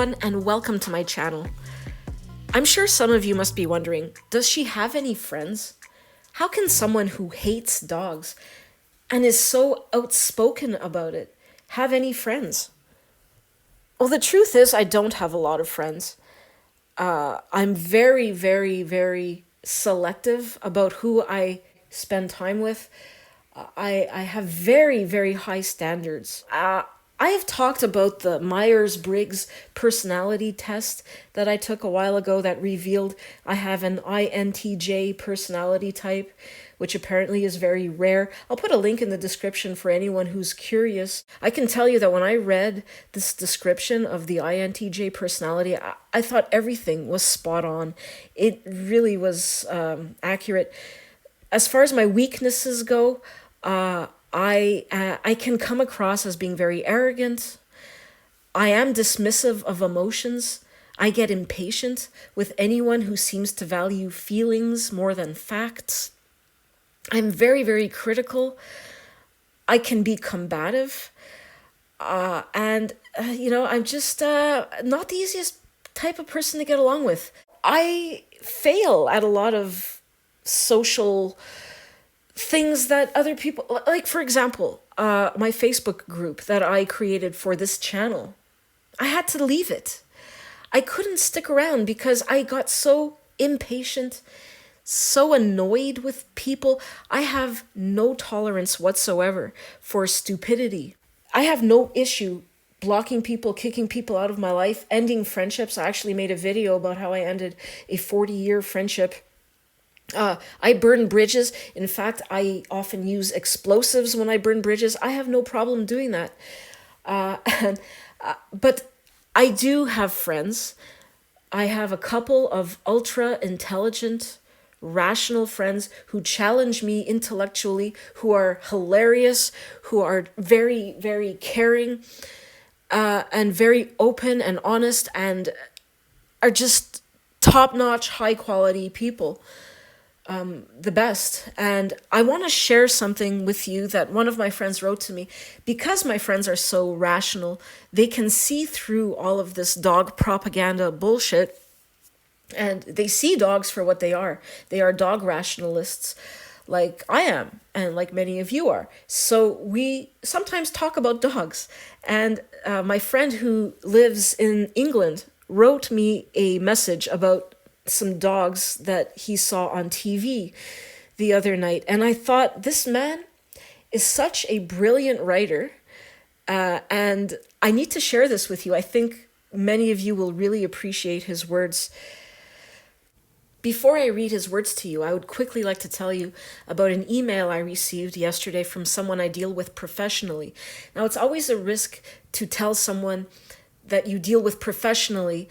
everyone, and welcome to my channel. I'm sure some of you must be wondering, does she have any friends? How can someone who hates dogs and is so outspoken about it have any friends? Well, the truth is I don't have a lot of friends. I'm very, very, very selective about who I spend time with. I have very, very high standards. I have talked about the Myers-Briggs personality test that I took a while ago that revealed I have an INTJ personality type, which apparently is very rare. I'll put a link in the description for anyone who's curious. I can tell you that when I read this description of the INTJ personality, I thought everything was spot on. It really was accurate. As far as my weaknesses go, I can come across as being very arrogant. I am dismissive of emotions. I get impatient with anyone who seems to value feelings more than facts. I'm very, very critical. I can be combative. I'm just not the easiest type of person to get along with. I fail at a lot of social things that other people, like for example, my Facebook group that I created for this channel, I had to leave it. I couldn't stick around because I got so impatient, so annoyed with people. I have no tolerance whatsoever for stupidity. I have no issue blocking people, kicking people out of my life, ending friendships. I actually made a video about how I ended a 40-year friendship. I burn bridges. In fact, I often use explosives when I burn bridges. I have no problem doing that. But I do have friends. I have a couple of ultra intelligent, rational friends who challenge me intellectually, who are hilarious, who are very, very caring, and very open and honest, and are just top-notch, high-quality people. The best. And I want to share something with you that one of my friends wrote to me. Because my friends are so rational, they can see through all of this dog propaganda bullshit, and they see dogs for what they are. They are dog rationalists, like I am, and like many of you are. So we sometimes talk about dogs. And my friend who lives in England wrote me a message about some dogs that he saw on TV the other night. And I thought, this man is such a brilliant writer, and I need to share this with you. I think many of you will really appreciate his words. Before I read his words to you, I would quickly like to tell you about an email I received yesterday from someone I deal with professionally. Now, it's always a risk to tell someone that you deal with professionally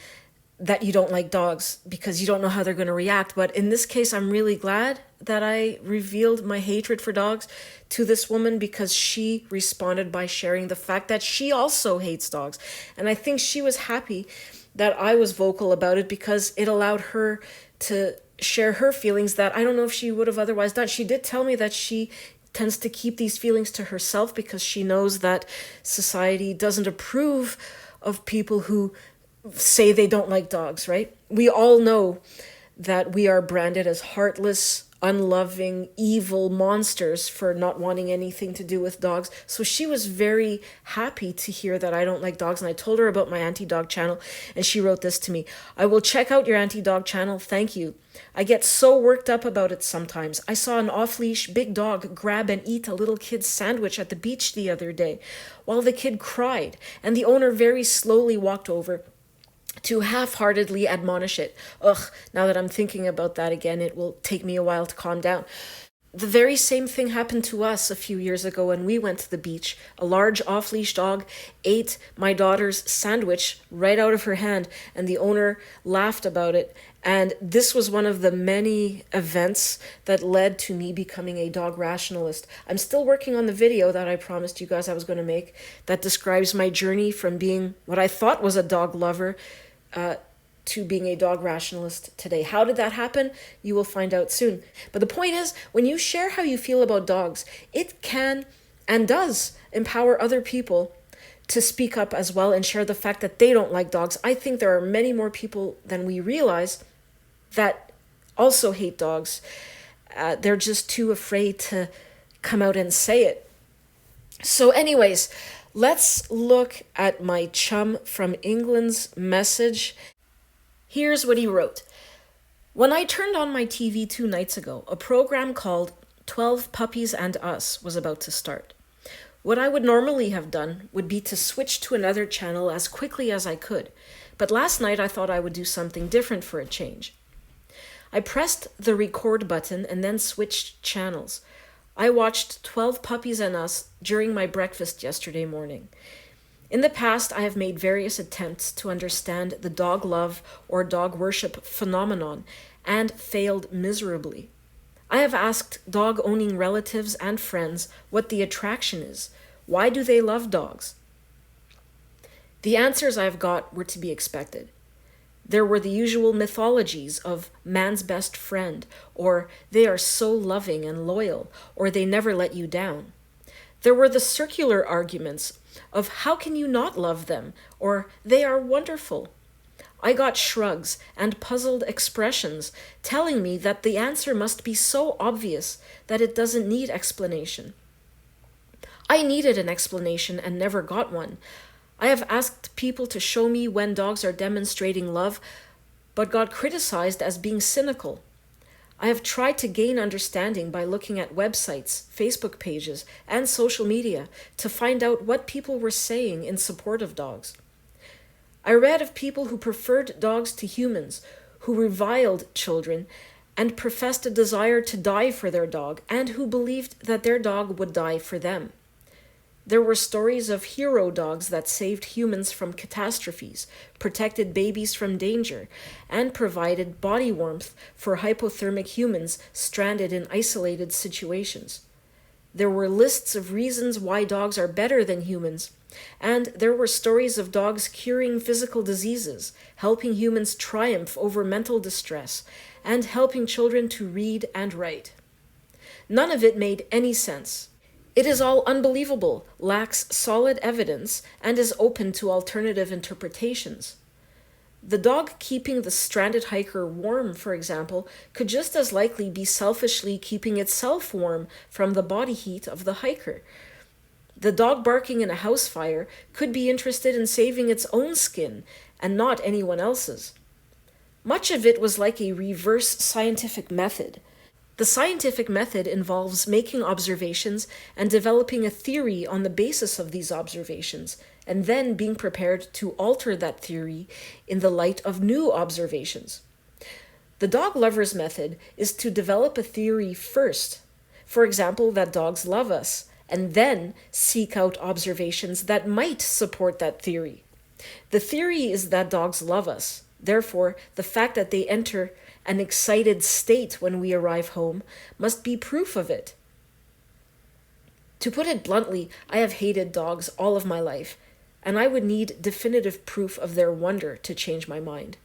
that you don't like dogs because you don't know how they're going to react. But in this case, I'm really glad that I revealed my hatred for dogs to this woman, because she responded by sharing the fact that she also hates dogs. And I think she was happy that I was vocal about it, because it allowed her to share her feelings that I don't know if she would have otherwise done. She did tell me that she tends to keep these feelings to herself because she knows that society doesn't approve of people who say they don't like dogs, right? We all know that we are branded as heartless, unloving, evil monsters for not wanting anything to do with dogs. So she was very happy to hear that I don't like dogs. And I told her about my anti-dog channel, and she wrote this to me: I will check out your anti-dog channel. Thank you. I get so worked up about it sometimes. I saw an off-leash big dog grab and eat a little kid's sandwich at the beach the other day, while the kid cried, and the owner very slowly walked over to half-heartedly admonish it. Ugh, now that I'm thinking about that again, it will take me a while to calm down. The very same thing happened to us a few years ago when we went to the beach. A large off-leash dog ate my daughter's sandwich right out of her hand, and the owner laughed about it. And this was one of the many events that led to me becoming a dog rationalist. I'm still working on the video that I promised you guys I was going to make that describes my journey from being what I thought was a dog lover to being a dog rationalist today. How did that happen? You will find out soon. But the point is, when you share how you feel about dogs, it can and does empower other people to speak up as well and share the fact that they don't like dogs. I think there are many more people than we realize that also hate dogs. They're just too afraid to come out and say it. So anyways, let's look at my chum from England's message. Here's what he wrote. When I turned on my TV 2 nights ago, a program called 12 Puppies and Us was about to start. What I would normally have done would be to switch to another channel as quickly as I could, but last night I thought I would do something different for a change. I pressed the record button and then switched channels. I watched 12 Puppies and Us during my breakfast yesterday morning. In the past, I have made various attempts to understand the dog love or dog worship phenomenon and failed miserably. I have asked dog-owning relatives and friends what the attraction is. Why do they love dogs? The answers I've got were to be expected. There were the usual mythologies of man's best friend, or they are so loving and loyal, or they never let you down. There were the circular arguments of how can you not love them, or they are wonderful. I got shrugs and puzzled expressions telling me that the answer must be so obvious that it doesn't need explanation. I needed an explanation and never got one. I have asked people to show me when dogs are demonstrating love, but got criticized as being cynical. I have tried to gain understanding by looking at websites, Facebook pages, and social media to find out what people were saying in support of dogs. I read of people who preferred dogs to humans, who reviled children, and professed a desire to die for their dog, and who believed that their dog would die for them. There were stories of hero dogs that saved humans from catastrophes, protected babies from danger, and provided body warmth for hypothermic humans stranded in isolated situations. There were lists of reasons why dogs are better than humans, and there were stories of dogs curing physical diseases, helping humans triumph over mental distress, and helping children to read and write. None of it made any sense. It is all unbelievable, lacks solid evidence, and is open to alternative interpretations. The dog keeping the stranded hiker warm, for example, could just as likely be selfishly keeping itself warm from the body heat of the hiker. The dog barking in a house fire could be interested in saving its own skin and not anyone else's. Much of it was like a reverse scientific method. The scientific method involves making observations and developing a theory on the basis of these observations, and then being prepared to alter that theory in the light of new observations. The dog lover's method is to develop a theory first, for example, that dogs love us, and then seek out observations that might support that theory. The theory is that dogs love us. Therefore, the fact that they enter an excited state when we arrive home must be proof of it. To put it bluntly, I have hated dogs all of my life, and I would need definitive proof of their wonder to change my mind.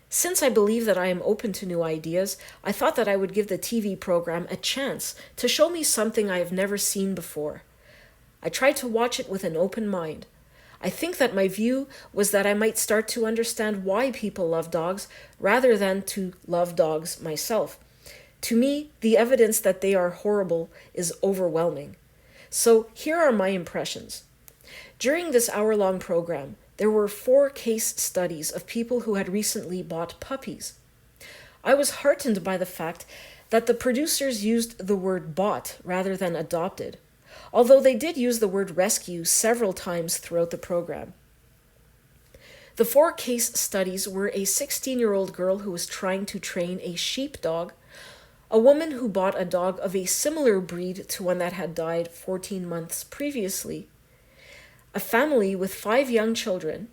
Since I believe that I am open to new ideas, I thought that I would give the TV program a chance to show me something I have never seen before. I tried to watch it with an open mind. I think that my view was that I might start to understand why people love dogs rather than to love dogs myself. To me, the evidence that they are horrible is overwhelming. So here are my impressions. During this hour-long program, there were 4 case studies of people who had recently bought puppies. I was heartened by the fact that the producers used the word bought rather than adopted, although they did use the word rescue several times throughout the program. The 4 case studies were a 16-year-old girl who was trying to train a sheepdog, a woman who bought a dog of a similar breed to one that had died 14 months previously, a family with 5 young children,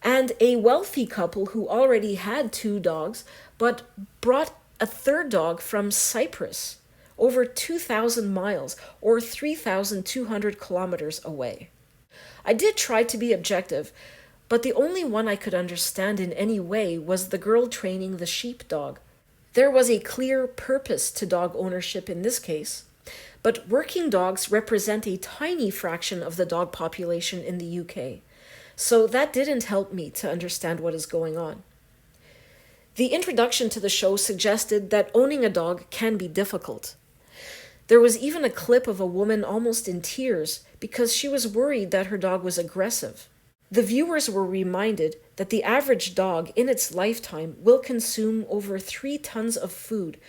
and a wealthy couple who already had 2 dogs but brought a 3rd dog from Cyprus, over 2,000 miles or 3,200 kilometers away. I did try to be objective, but the only one I could understand in any way was the girl training the sheepdog. There was a clear purpose to dog ownership in this case. But working dogs represent a tiny fraction of the dog population in the UK, so that didn't help me to understand what is going on. The introduction to the show suggested that owning a dog can be difficult. There was even a clip of a woman almost in tears because she was worried that her dog was aggressive. The viewers were reminded that the average dog in its lifetime will consume over 3 tons of food,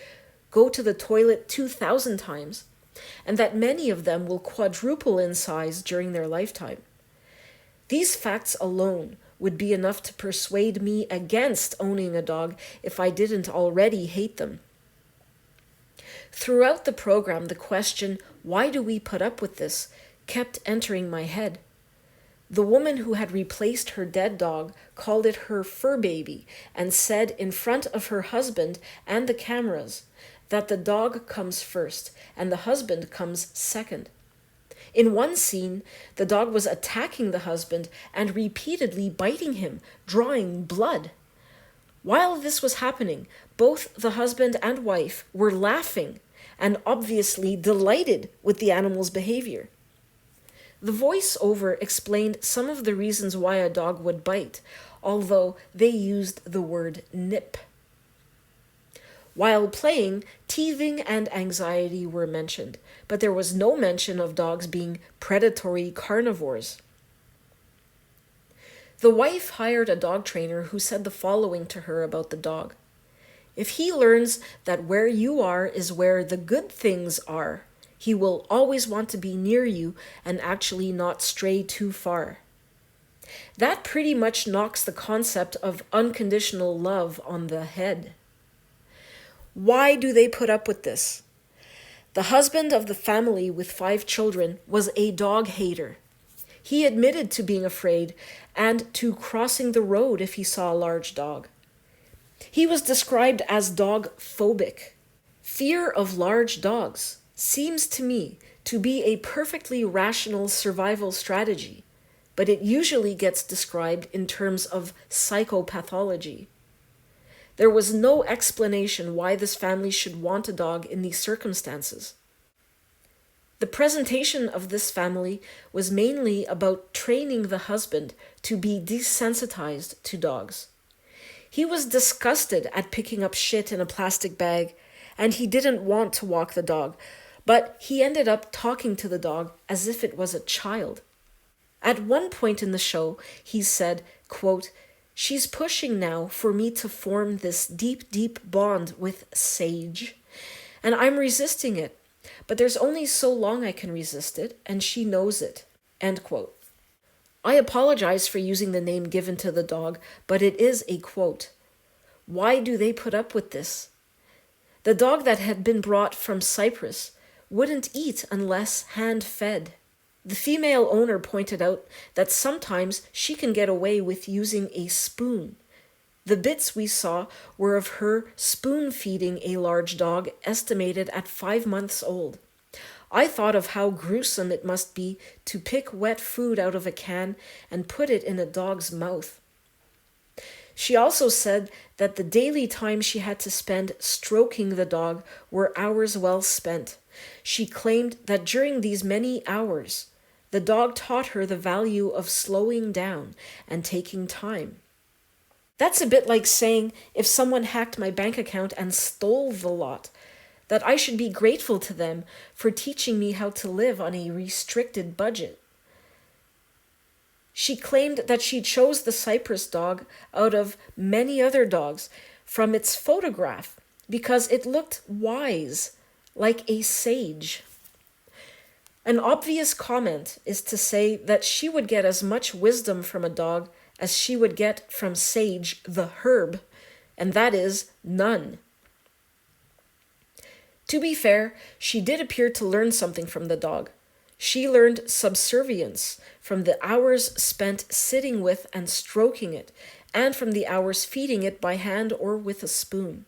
go to the toilet 2,000 times, and that many of them will quadruple in size during their lifetime. These facts alone would be enough to persuade me against owning a dog if I didn't already hate them. Throughout the program, the question, "Why do we put up with this?" kept entering my head. The woman who had replaced her dead dog called it her fur baby and said in front of her husband and the cameras that the dog comes first and the husband comes second. In one scene, the dog was attacking the husband and repeatedly biting him, drawing blood. While this was happening, both the husband and wife were laughing and obviously delighted with the animal's behavior. The voiceover explained some of the reasons why a dog would bite, although they used the word nip. While playing, teething and anxiety were mentioned, but there was no mention of dogs being predatory carnivores. The wife hired a dog trainer who said the following to her about the dog. "If he learns that where you are is where the good things are, he will always want to be near you and actually not stray too far." That pretty much knocks the concept of unconditional love on the head. Why do they put up with this? The husband of the family with 5 children was a dog hater. He admitted to being afraid and to crossing the road if he saw a large dog. He was described as dog phobic. Fear of large dogs seems to me to be a perfectly rational survival strategy, but it usually gets described in terms of psychopathology. There was no explanation why this family should want a dog in these circumstances. The presentation of this family was mainly about training the husband to be desensitized to dogs. He was disgusted at picking up shit in a plastic bag, and he didn't want to walk the dog, but he ended up talking to the dog as if it was a child. At one point in the show, he said, quote, "She's pushing now for me to form this deep, deep bond with Sage, and I'm resisting it, but there's only so long I can resist it, and she knows it." End quote. I apologize for using the name given to the dog, but it is a quote. Why do they put up with this? The dog that had been brought from Cyprus wouldn't eat unless hand-fed. The female owner pointed out that sometimes she can get away with using a spoon. The bits we saw were of her spoon-feeding a large dog estimated at 5 months old. I thought of how gruesome it must be to pick wet food out of a can and put it in a dog's mouth. She also said that the daily time she had to spend stroking the dog were hours well spent. She claimed that during these many hours, the dog taught her the value of slowing down and taking time. That's a bit like saying if someone hacked my bank account and stole the lot, that I should be grateful to them for teaching me how to live on a restricted budget. She claimed that she chose the Cyprus dog out of many other dogs from its photograph because it looked wise, like a sage. An obvious comment is to say that she would get as much wisdom from a dog as she would get from Sage the herb, and that is none. To be fair, she did appear to learn something from the dog. She learned subservience from the hours spent sitting with and stroking it, and from the hours feeding it by hand or with a spoon.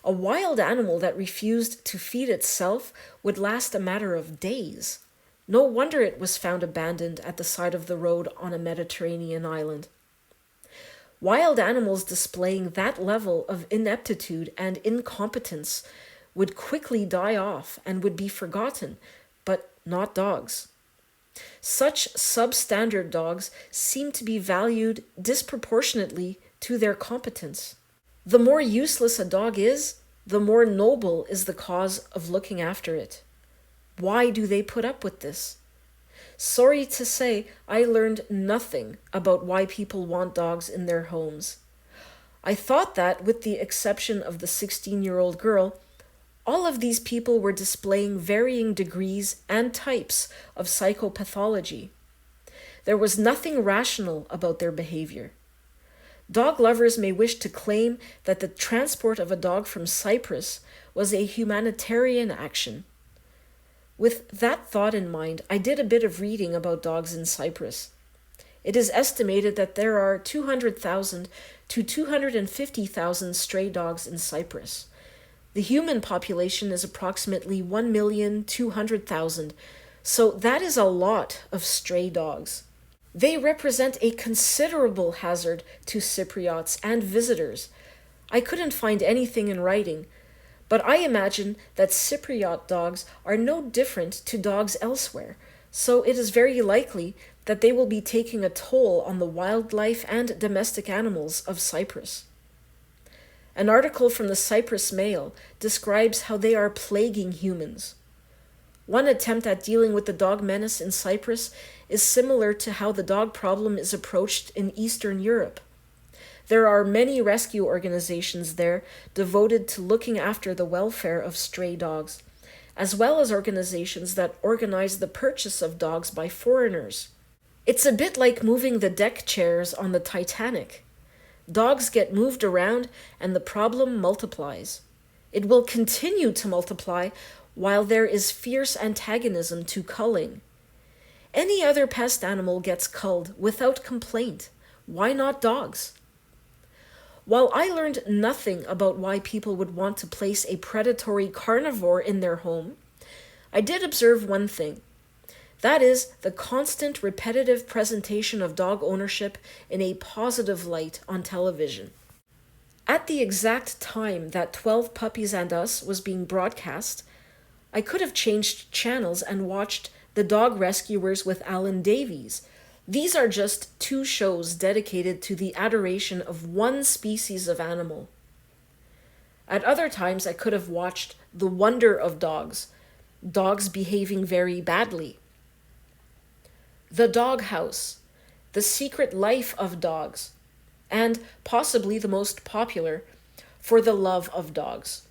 A wild animal that refused to feed itself would last a matter of days. No wonder it was found abandoned at the side of the road on a Mediterranean island. Wild animals displaying that level of ineptitude and incompetence would quickly die off and would be forgotten, but not dogs. Such substandard dogs seem to be valued disproportionately to their competence. The more useless a dog is, the more noble is the cause of looking after it. Why do they put up with this? Sorry to say, I learned nothing about why people want dogs in their homes. I thought that, with the exception of the 16-year-old girl, all of these people were displaying varying degrees and types of psychopathology. There was nothing rational about their behavior. Dog lovers may wish to claim that the transport of a dog from Cyprus was a humanitarian action. With that thought in mind, I did a bit of reading about dogs in Cyprus. It is estimated that there are 200,000 to 250,000 stray dogs in Cyprus. The human population is approximately 1,200,000, so that is a lot of stray dogs. They represent a considerable hazard to Cypriots and visitors. I couldn't find anything in writing, but I imagine that Cypriot dogs are no different to dogs elsewhere, so it is very likely that they will be taking a toll on the wildlife and domestic animals of Cyprus. An article from the Cyprus Mail describes how they are plaguing humans. One attempt at dealing with the dog menace in Cyprus is similar to how the dog problem is approached in Eastern Europe. There are many rescue organizations there devoted to looking after the welfare of stray dogs, as well as organizations that organize the purchase of dogs by foreigners. It's a bit like moving the deck chairs on the Titanic. Dogs get moved around and the problem multiplies. It will continue to multiply while there is fierce antagonism to culling. Any other pest animal gets culled without complaint. Why not dogs? While I learned nothing about why people would want to place a predatory carnivore in their home, I did observe one thing. That is the constant repetitive presentation of dog ownership in a positive light on television. At the exact time that 12 Puppies and Us was being broadcast, I could have changed channels and watched The Dog Rescuers with Alan Davies. These are just two shows dedicated to the adoration of one species of animal. At other times, I could have watched The Wonder of Dogs, dogs behaving very badly. The Dog House, The Secret Life of Dogs, and possibly the most popular, For the Love of Dogs.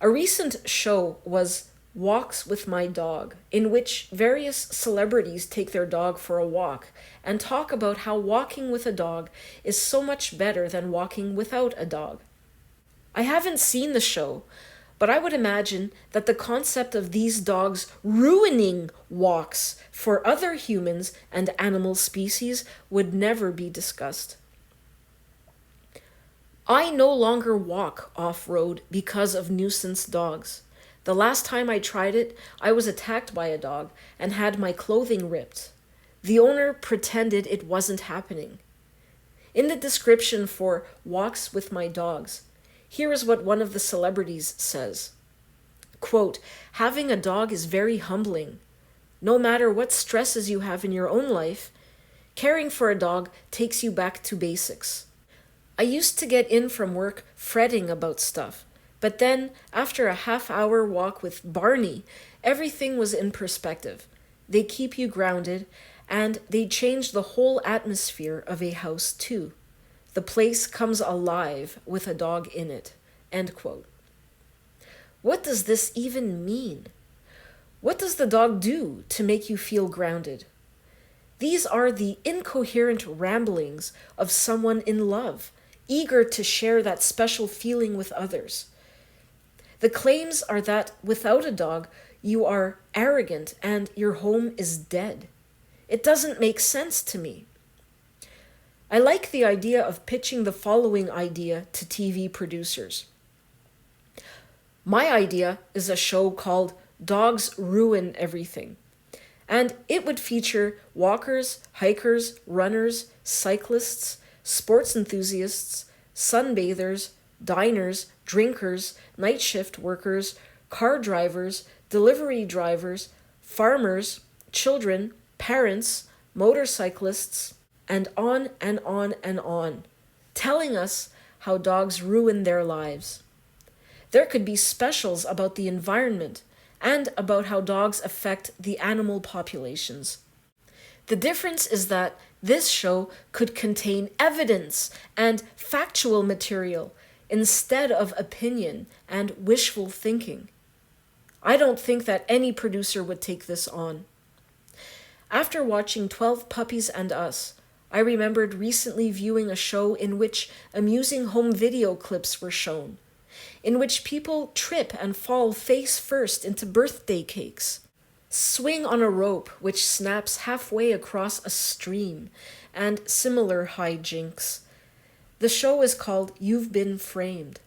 A recent show was Walks with My Dog, in which various celebrities take their dog for a walk and talk about how walking with a dog is so much better than walking without a dog. I haven't seen the show, but I would imagine that the concept of these dogs ruining walks for other humans and animal species would never be discussed. I no longer walk off-road because of nuisance dogs. The last time I tried it, I was attacked by a dog and had my clothing ripped. The owner pretended it wasn't happening. In the description for Walks with My Dogs, here is what one of the celebrities says. Quote, "Having a dog is very humbling. No matter what stresses you have in your own life, caring for a dog takes you back to basics. I used to get in from work fretting about stuff, but then after a half-hour walk with Barney, everything was in perspective. They keep you grounded, and they change the whole atmosphere of a house too. The place comes alive with a dog in it." End quote. What does this even mean? What does the dog do to make you feel grounded? These are the incoherent ramblings of someone in love, eager to share that special feeling with others. The claims are that without a dog, you are arrogant and your home is dead. It doesn't make sense to me. I like the idea of pitching the following idea to TV producers. My idea is a show called Dogs Ruin Everything, and it would feature walkers, hikers, runners, cyclists, sports enthusiasts, sunbathers, diners, drinkers, night shift workers, car drivers, delivery drivers, farmers, children, parents, motorcyclists, and on and on and on, telling us how dogs ruin their lives. There could be specials about the environment and about how dogs affect the animal populations. The difference is that this show could contain evidence and factual material instead of opinion and wishful thinking. I don't think that any producer would take this on. After watching 12 Puppies and Us, I remembered recently viewing a show in which amusing home video clips were shown, in which people trip and fall face first into birthday cakes, swing on a rope which snaps halfway across a stream, and similar hijinks. The show is called You've Been Framed.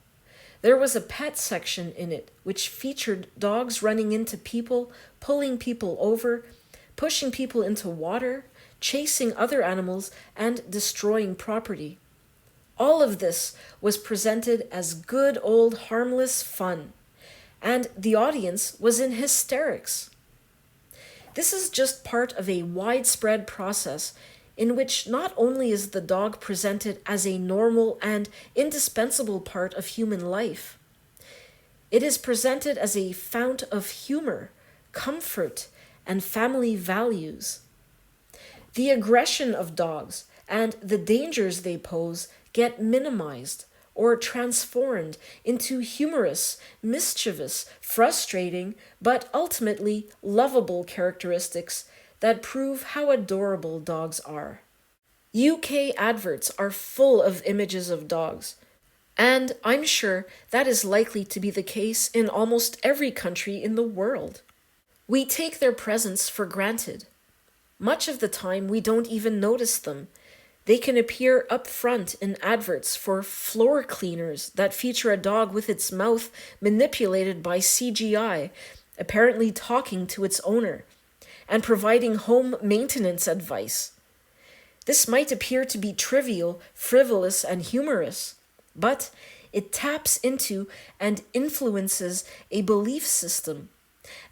There was a pet section in it which featured dogs running into people, pulling people over, pushing people into water, chasing other animals, and destroying property. All of this was presented as good old harmless fun, and the audience was in hysterics. This is just part of a widespread process in which not only is the dog presented as a normal and indispensable part of human life, it is presented as a fount of humor, comfort, and family values. The aggression of dogs and the dangers they pose get minimized or transformed into humorous, mischievous, frustrating, but ultimately lovable characteristics that prove how adorable dogs are. UK adverts are full of images of dogs, and I'm sure that is likely to be the case in almost every country in the world. We take their presence for granted. Much of the time, we don't even notice them. They can appear up front in adverts for floor cleaners that feature a dog with its mouth manipulated by CGI, apparently talking to its owner, and providing home maintenance advice. This might appear to be trivial, frivolous, and humorous, but it taps into and influences a belief system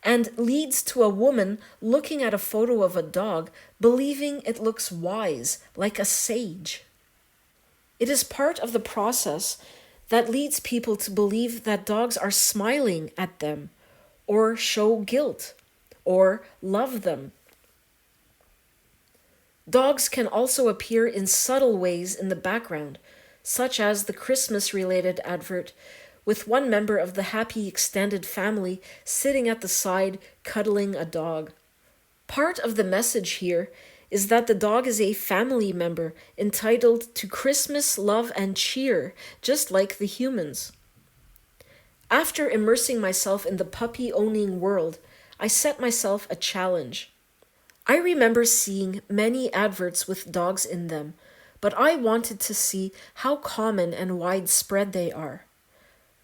and leads to a woman looking at a photo of a dog believing it looks wise, like a sage. It is part of the process that leads people to believe that dogs are smiling at them, or show guilt, or love them. Dogs can also appear in subtle ways in the background, such as the Christmas-related advert with one member of the happy extended family sitting at the side cuddling a dog. Part of the message here is that the dog is a family member entitled to Christmas love and cheer, just like the humans. After immersing myself in the puppy-owning world, I set myself a challenge. I remember seeing many adverts with dogs in them, but I wanted to see how common and widespread they are.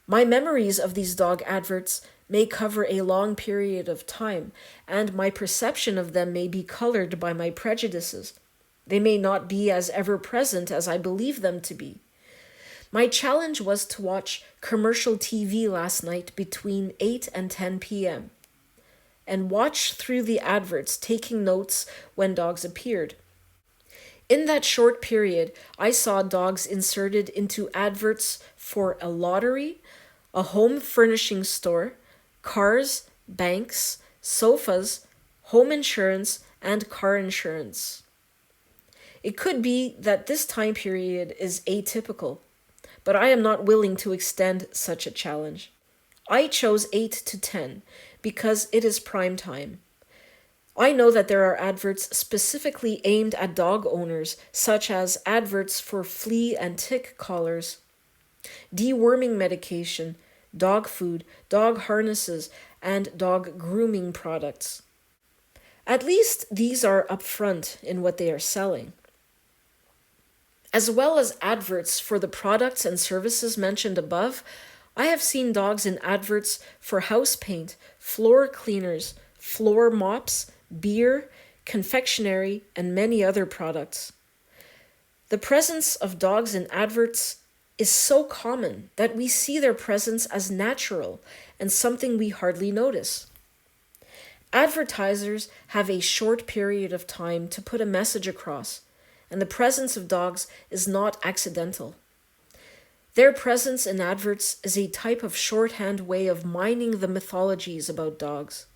My memories of these dog adverts may cover a long period of time, and my perception of them may be colored by my prejudices. They may not be as ever-present as I believe them to be. My challenge was to watch commercial TV last night between 8 and 10 p.m. and watch through the adverts, taking notes when dogs appeared. In that short period, I saw dogs inserted into adverts for a lottery, a home furnishing store, cars, banks, sofas, home insurance, and car insurance. It could be that this time period is atypical, but I am not willing to extend such a challenge. I chose 8 to 10 because it is prime time. I know that there are adverts specifically aimed at dog owners, such as adverts for flea and tick collars, deworming medication, dog food, dog harnesses, and dog grooming products. At least these are upfront in what they are selling. As well as adverts for the products and services mentioned above, I have seen dogs in adverts for house paint, floor cleaners, floor mops, beer, confectionery, and many other products. The presence of dogs in adverts is so common that we see their presence as natural and something we hardly notice. Advertisers have a short period of time to put a message across, and the presence of dogs is not accidental. Their presence in adverts is a type of shorthand way of mining the mythologies about dogs.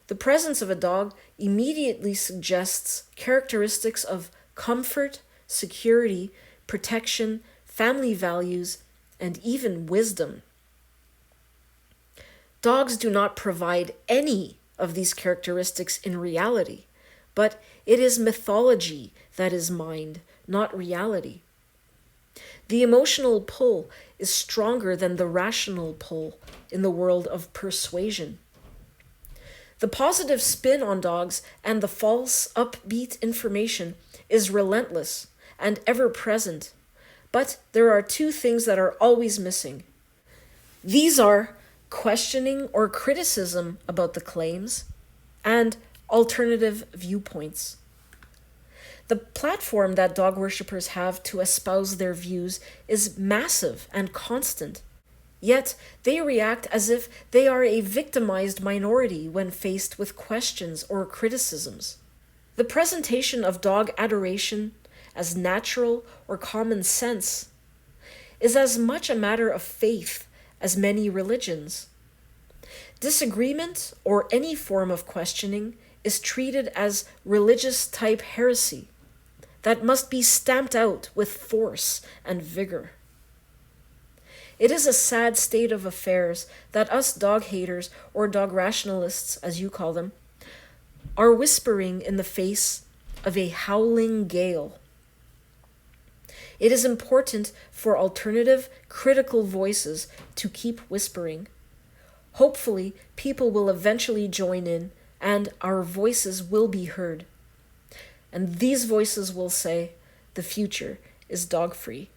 The presence of a dog immediately suggests characteristics of comfort, security, protection, family values, and even wisdom. Dogs do not provide any of these characteristics in reality, but it is mythology that is mined, not reality. The emotional pull is stronger than the rational pull in the world of persuasion. The positive spin on dogs and the false, upbeat information is relentless and ever present, but there are two things that are always missing. These are questioning or criticism about the claims and alternative viewpoints. The platform that dog worshippers have to espouse their views is massive and constant, yet they react as if they are a victimized minority when faced with questions or criticisms. The presentation of dog adoration as natural or common sense is as much a matter of faith as many religions. Disagreement or any form of questioning is treated as religious-type heresy that must be stamped out with force and vigor. It is a sad state of affairs that us dog haters, or dog rationalists as you call them, are whispering in the face of a howling gale. It is important for alternative, critical voices to keep whispering. Hopefully, people will eventually join in and our voices will be heard. And these voices will say, the future is dog-free.